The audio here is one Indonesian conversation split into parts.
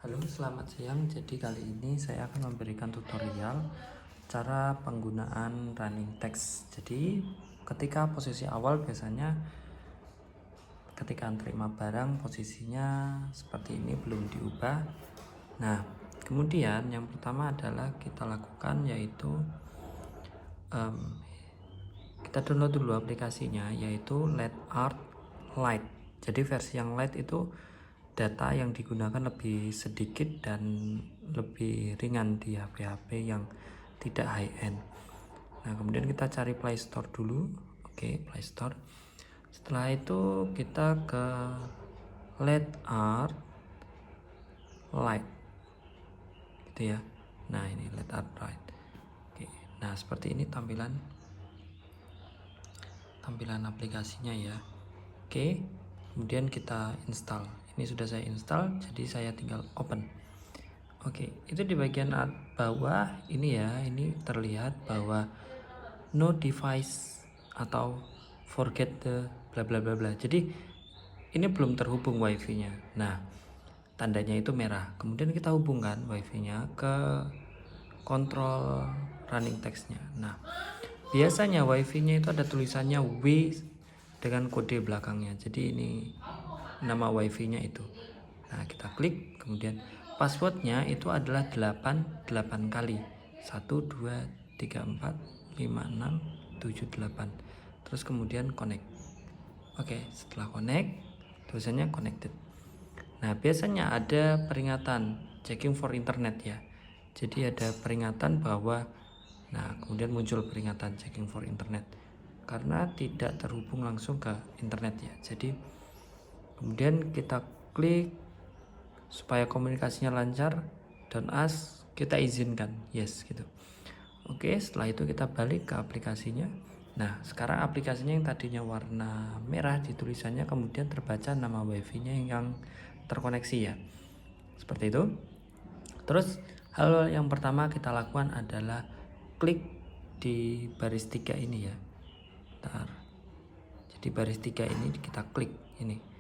Halo, selamat siang. Jadi kali ini saya akan memberikan tutorial cara penggunaan running text. Jadi ketika posisi awal biasanya ketika terima barang posisinya seperti ini, belum diubah. Nah, kemudian yang pertama adalah kita lakukan yaitu kita download dulu aplikasinya, yaitu Let Art Lite. Jadi versi yang Lite itu data yang digunakan lebih sedikit dan lebih ringan di HP-HP yang tidak high end. Nah, kemudian kita cari Play Store dulu. Oke, Play Store. Setelah itu kita ke Let Art Lite gitu ya. Nah, ini Let Art Lite. Oke. Nah, seperti ini tampilan aplikasinya ya. Oke, kemudian kita install. Ini sudah saya install, jadi saya tinggal open. Oke, itu di bagian bawah ini ya, ini terlihat bahwa no device atau forget the bla bla bla bla. Jadi ini belum terhubung wifi-nya. Nah, tandanya itu merah. Kemudian kita hubungkan wifi-nya ke kontrol running text-nya. Nah, biasanya wifi-nya itu ada tulisannya W dengan kode belakangnya. Jadi ini nama wifi-nya itu. Nah, kita klik, kemudian passwordnya itu adalah 8 kali. 1 2 3 4 5 6 7 8. Terus kemudian connect. Oke, setelah connect tulisannya connected. Nah, biasanya ada peringatan checking for internet ya. Jadi ada peringatan bahwa kemudian muncul peringatan checking for internet karena tidak terhubung langsung ke internet ya. Jadi kemudian kita klik supaya komunikasinya lancar, don't ask, kita izinkan yes gitu. Oke, setelah itu kita balik ke aplikasinya. Nah, sekarang aplikasinya yang tadinya warna merah di tulisannya kemudian terbaca nama wifi-nya yang terkoneksi ya. Seperti itu. Terus hal yang pertama kita lakukan adalah klik di baris 3 ini ya. Bentar. Jadi baris 3 ini kita klik ini.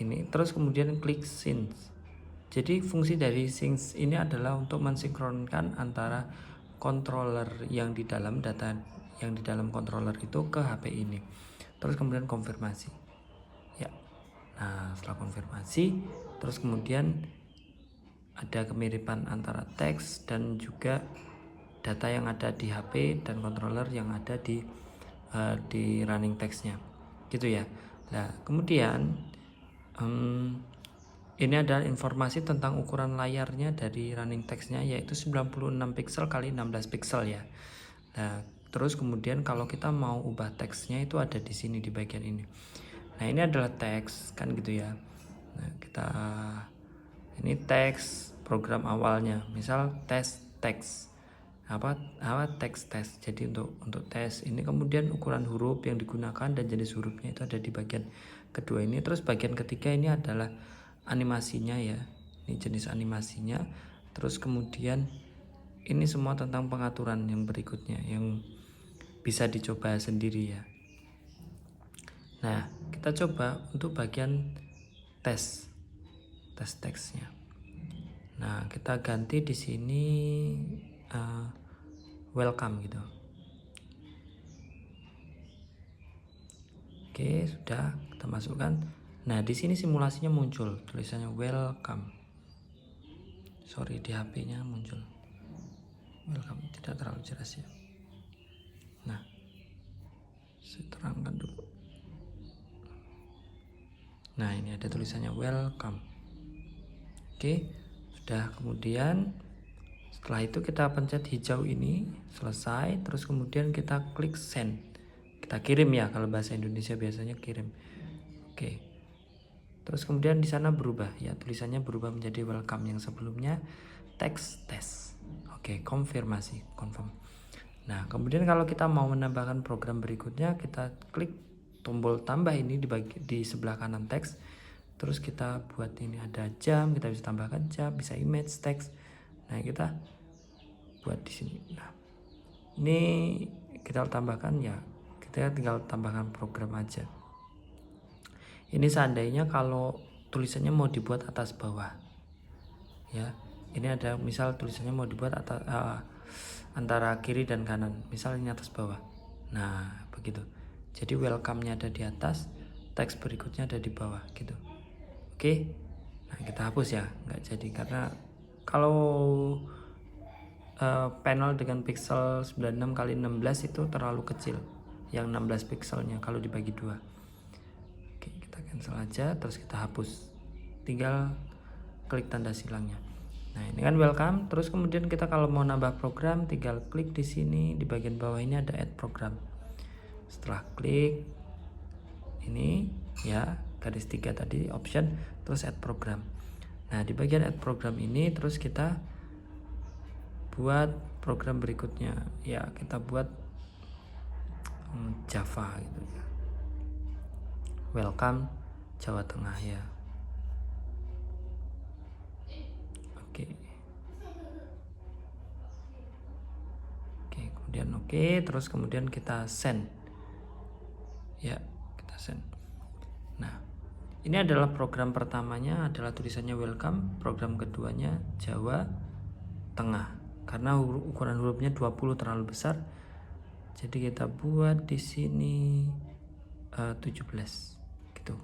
Terus kemudian klik sync. Jadi fungsi dari sync ini adalah untuk mensinkronkan antara controller yang di dalam data yang di dalam controller itu ke HP ini. Terus kemudian konfirmasi. Ya. Nah, setelah konfirmasi, terus kemudian ada kemiripan antara teks dan juga data yang ada di HP dan controller yang ada di running text-nya. Gitu ya. Nah, kemudian ini adalah informasi tentang ukuran layarnya dari running text-nya yaitu 96 pixel kali 16 pixel ya. Nah, terus kemudian kalau kita mau ubah teksnya itu ada di sini di bagian ini. Nah, ini adalah teks kan gitu ya. Nah, ini teks program awalnya. Misal teks teks. Jadi untuk tes ini kemudian ukuran huruf yang digunakan dan jenis hurufnya itu ada di bagian kedua ini. Terus bagian ketiga ini adalah animasinya ya. Ini jenis animasinya. Terus kemudian ini semua tentang pengaturan yang berikutnya yang bisa dicoba sendiri ya. Nah, kita coba untuk bagian tes teksnya. Nah, kita ganti di sini welcome gitu. Oke, sudah kita masukkan. Nah, di sini simulasinya muncul tulisannya welcome. Sorry, di HP-nya muncul welcome, tidak terlalu jelas ya. Nah, saya terangkan dulu. Nah, ini ada tulisannya welcome. Oke, sudah. Kemudian setelah itu kita pencet hijau ini, selesai. Terus kemudian kita klik send. Kita kirim ya, kalau bahasa Indonesia biasanya kirim. Oke. Terus kemudian di sana berubah ya, tulisannya berubah menjadi welcome yang sebelumnya teks tes. Oke, konfirmasi, confirm. Nah, kemudian kalau kita mau menambahkan program berikutnya, kita klik tombol tambah ini di sebelah kanan teks. Terus kita buat ini ada jam, kita bisa tambahkan jam, bisa image, teks. Nah, kita buat di sini. Nah, ini kita tambahkan ya, kita tinggal tambahkan program aja. Ini seandainya kalau tulisannya mau dibuat atas bawah ya. Ini ada misal tulisannya mau dibuat antara kiri dan kanan, misal ini atas bawah. Nah begitu, jadi welcome-nya ada di atas, teks berikutnya ada di bawah gitu. Oke, nah kita hapus ya, nggak jadi karena kalau panel dengan pixel 96 kali 16 itu terlalu kecil, yang 16 pixelnya kalau dibagi dua. Oke, kita cancel aja, terus kita hapus, tinggal klik tanda silangnya. Nah ini kan welcome. Terus kemudian kita kalau mau nambah program tinggal klik di sini, di bagian bawah ini ada add program. Setelah klik ini ya garis 3 tadi option, terus add program. Nah di bagian add program ini terus kita buat program berikutnya ya, kita buat Java gitu ya, welcome Jawa Tengah ya. Oke. Oke, kemudian oke, terus kemudian kita send. Ya, kita send. Nah, ini adalah program pertamanya adalah tulisannya welcome, program keduanya Jawa Tengah. Karena ukuran hurufnya 20 terlalu besar. Jadi kita buat di sini 17 gitu.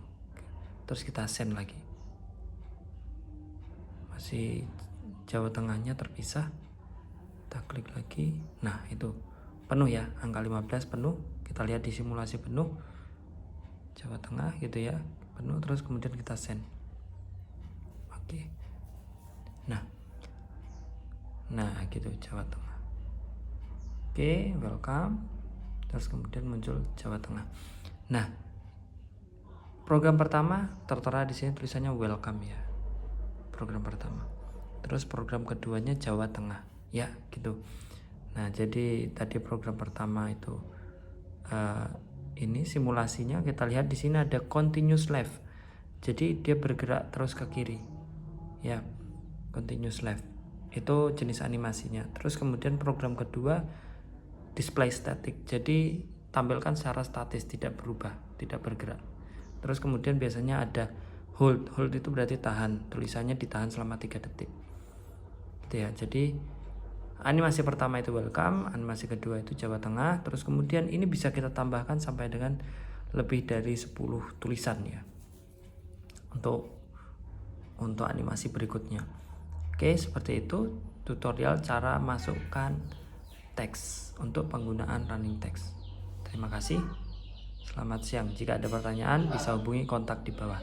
Terus kita send lagi. Masih Jawa Tengahnya terpisah. Kita klik lagi. Nah itu penuh ya, angka 15 penuh. Kita lihat di simulasi penuh Jawa Tengah gitu ya, penuh. Terus kemudian kita send. Oke. Nah gitu Jawa Tengah. Oke, welcome. Terus kemudian muncul Jawa Tengah. Nah program pertama tertera di sini tulisannya welcome ya, program pertama. Terus program keduanya Jawa Tengah ya gitu. Nah jadi tadi program pertama itu ini simulasinya kita lihat di sini ada continuous left, jadi dia bergerak terus ke kiri ya, continuous left itu jenis animasinya. Terus kemudian program kedua display static, jadi tampilkan secara statis, tidak berubah, tidak bergerak. Terus kemudian biasanya ada hold itu berarti tahan, tulisannya ditahan selama 3 detik gitu ya. Jadi animasi pertama itu welcome, animasi kedua itu Jawa Tengah. Terus kemudian ini bisa kita tambahkan sampai dengan lebih dari 10 tulisan ya untuk animasi berikutnya. Oke, seperti itu tutorial cara masukkan teks untuk penggunaan running text. Terima kasih, selamat siang. Jika ada pertanyaan bisa hubungi kontak di bawah.